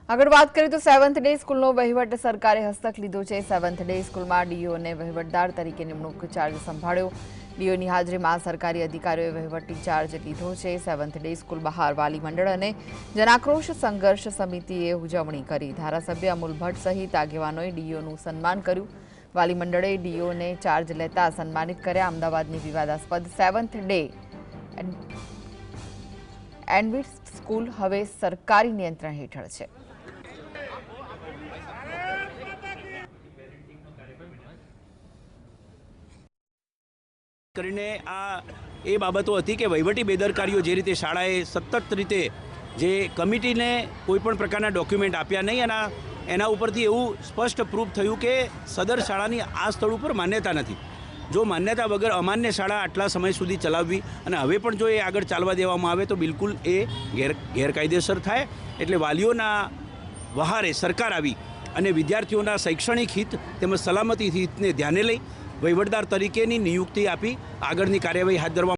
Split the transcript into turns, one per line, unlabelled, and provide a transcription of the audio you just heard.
આગળ વાત કરીએ તો સેવન્થ ડે સ્કૂલનો વહીવટ સરકારે હસ્તક લીધો છે। સેવન્થ ડે સ્કૂલમાં ડીઓને વહીવટદાર તરીકે નિમણૂક ચાર્જ સંભાળ્યો। ડીઓની હાજરીમાં સરકારી અધિકારીઓએ વહીવટી ચાર્જ લીધો છે। સેવન્થ ડે સ્કૂલ બહાર વાલી મંડળ અને જનાક્રોશ સંઘર્ષ સમિતિએ ઉજવણી કરી। ધારાસભ્ય અમૂલ ભટ્ટ સહિત આગેવાનોએ ડીઓનું સન્માન કર્યું। વાલી મંડળે ડીઓને ચાર્જ લેતા સન્માનિત કર્યા। અમદાવાદની વિવાદાસ્પદ સેવન્થ ડે એડવિટ્સ સ્કૂલ હવે સરકારી નિયંત્રણ હેઠળ છે।
કરીને આ એ બાબતો હતી કે વહીવટી બેદરકારીઓ જે રીતે શાળાએ સતત રીતે જે કમિટીને કોઈપણ પ્રકારના ડોક્યુમેન્ટ આપ્યા નહીં અને એના ઉપરથી એવું સ્પષ્ટ પ્રૂફ થયું કે સદર શાળાની આ સ્થળ ઉપર માન્યતા નથી। જો માન્યતા વગર અમાન્ય શાળા આટલા સમય સુધી ચલાવવી અને હવે પણ જો એ આગળ ચાલવા દેવામાં આવે તો બિલકુલ એ ગેરકાયદેસર થાય। એટલે વાલીઓના વહારે સરકાર આવી અને વિદ્યાર્થીઓના શૈક્ષણિક હિત તેમજ સલામતી હિતને ધ્યાને લઈ વહીવટદાર તરીકેની નિયુક્તિ આપી આગળની કાર્યવાહી હાથ ધરવા